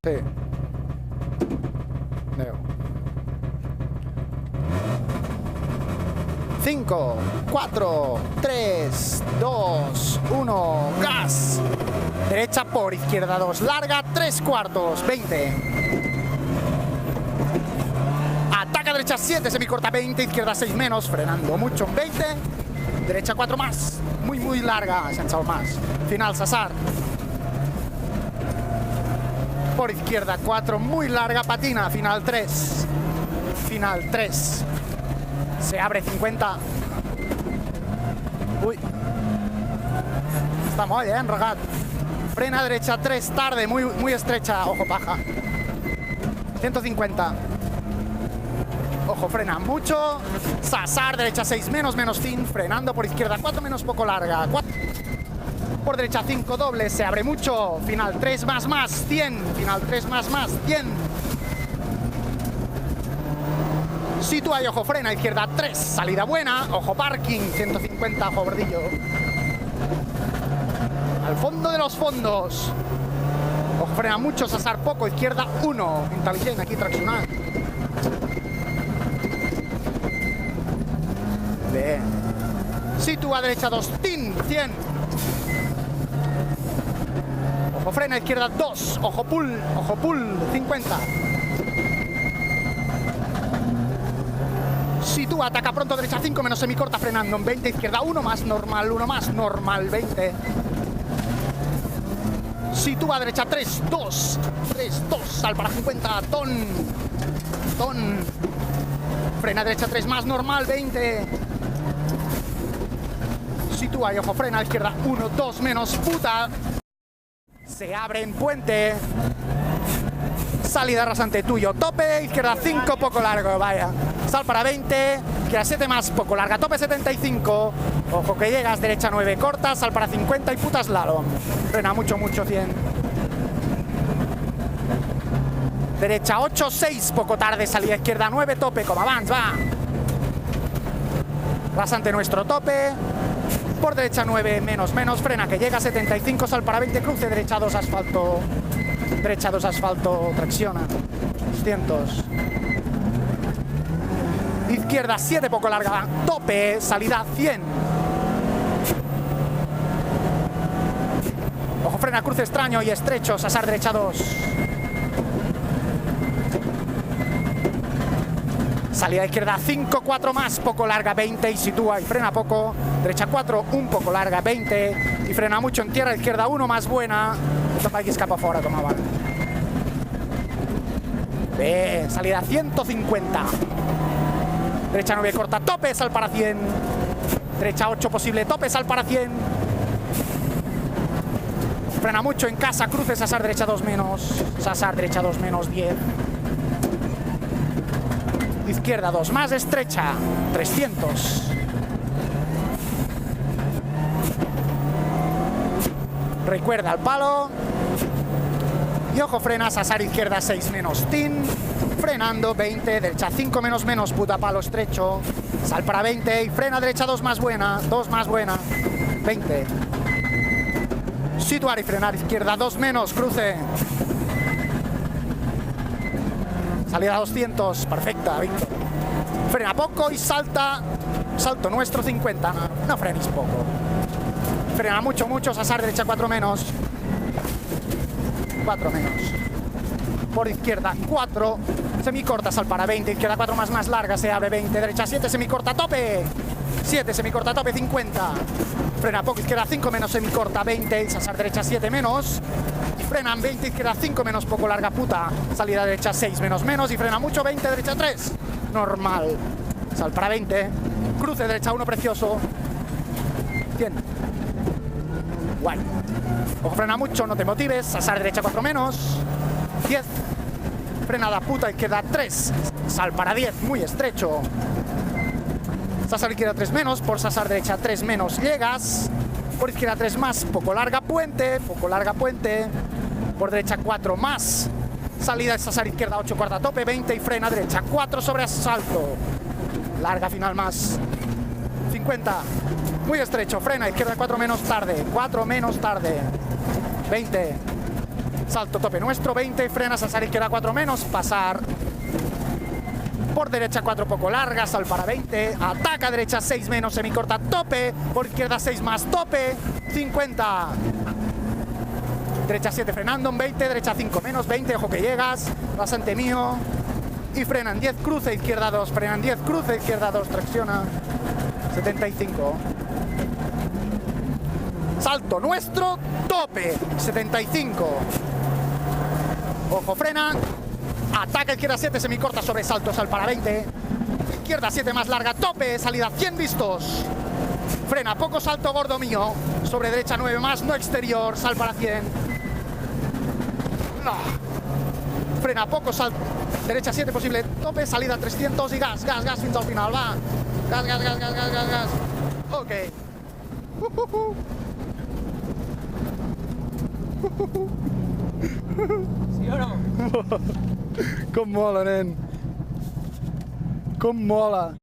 Sí. Veo. 5, 4, 3, 2, 1, gas. Derecha por izquierda 2, larga 3/4, 20. Ataca derecha 7, semicorta 20, izquierda 6 menos, frenando mucho en 20. Derecha 4 más, muy larga, se ha echado más. Final Sassar. Por izquierda 4, muy larga, patina, final 3. Final 3. Se abre 50. Uy. Está molt, Regat. Frena derecha 3, tarde, muy estrecha. Ojo, paja. 150. Ojo, frena mucho. Sassar, derecha 6 menos, menos fin. Frenando por izquierda 4 menos, poco larga. 4. Por derecha 5, doble. Se abre mucho. Final 3 más, 100. Final 3 más, 100. Sitúa y ojo, frena, izquierda 3, salida buena, ojo parking, 150, ojo bordillo. Al fondo de los fondos. Ojo, frena mucho, Sassar poco, izquierda 1, inteligente aquí traccionar. Bien. Sitúa derecha 2, tin, 100. Ojo, frena, izquierda 2, ojo pull, 50. Sitúa, ataca pronto, derecha 5 menos semicorta, frenando en 20, izquierda 1 más, normal, 20. Sitúa, derecha 3, 2, sal para 50, ton. Frena, derecha 3 más, normal, 20. Sitúa y ojo, frena, izquierda 1, 2 menos, puta. Se abre en puente. Salida rasante tuyo, tope, izquierda 5, poco largo, vaya. Sal para 20, queda 7 más, poco larga, tope 75. Ojo que llegas, derecha 9, corta, sal para 50 y puta slalom. Frena mucho, 100. Derecha 8, 6, poco tarde, salida izquierda 9, tope, como avance, va. Rasante nuestro tope. Por derecha 9, menos, frena que llega 75, sal para 20, cruce, derecha 2, asfalto. Derecha 2, asfalto, tracciona. 200. Izquierda 7, poco larga, tope, salida 100. Ojo, frena, cruce extraño y estrecho, Sassar derecha 2. Salida izquierda 5, 4 más, poco larga, 20 y sitúa y frena poco. Derecha 4, un poco larga, 20 y frena mucho en tierra, izquierda 1 más buena. Esto para que escapa fuera, como va. Bien, salida 150. Derecha 9, corta, tope, sal para 100. Derecha 8, posible, tope, sal para 100. Frena mucho en casa, cruce, Sassar derecha 2 menos. Sassar derecha 2 menos, 10. Izquierda 2 más, estrecha, 300. Recuerda el palo. Y ojo, frena, Sassar izquierda 6 menos, tin. Frenando 20, derecha 5 menos, puta palo estrecho. Sal para 20 y frena, derecha 2 más buena, 20. Situar y frenar, izquierda 2 menos, cruce. Salida 200, perfecta, Víctor. Frena poco y salta. Salto nuestro 50, no frenes poco. Frena mucho, Sassar derecha 4 menos. 4 menos. Por izquierda 4, semicorta, sal para 20, izquierda 4 más larga, se abre 20, derecha 7, semicorta, tope. 7, semicorta, tope, 50. Frena poco, izquierda 5 menos, semicorta, 20, Sassar derecha 7 menos. Frenan 20, izquierda 5 menos, poco larga, puta. Salida derecha 6 menos y frena mucho, 20, derecha 3. Normal. Sal para 20. Cruce derecha 1, precioso. 100. Guay. Ojo, frena mucho, no te motives. Sassar derecha 4 menos. 10. Frenada puta, izquierda 3. Sal para 10, muy estrecho. Sassar izquierda 3 menos. Por Sassar derecha 3 menos llegas. Por izquierda 3 más, poco larga, puente. Por derecha 4 más. Salida de Sassar izquierda 8, cuarta tope, 20 y frena derecha 4 sobre asalto. Larga final más. 50. Muy estrecho, frena, izquierda 4 menos tarde. 4 menos tarde. 20. Salto tope nuestro, 20, frenas a salir, queda 4 menos, pasar. Por derecha 4 poco larga, sal para 20, ataca derecha 6 menos, semicorta, tope, por izquierda 6 más, tope, 50. Derecha 7 frenando, 20, derecha 5 menos, 20, ojo que llegas, vas ante mío. Y frenan 10, cruce, izquierda 2, frenan 10, cruce, izquierda 2, tracciona, 75. Salto nuestro, tope, 75. Ojo, frena. Ataca izquierda 7, semicorta, sobresalto, sal para 20. Izquierda 7 más larga, tope, salida 100 vistos. Frena, poco salto gordo mío. Sobre derecha 9 más, no exterior, sal para 100. No. Frena, poco salto. Derecha 7 posible, tope, salida 300 y gas, gas, gas fins al final, va. Gas, gas, gas, gas, gas, gas, gas. Ok. Sí o no? Com mola, nen. Com mola.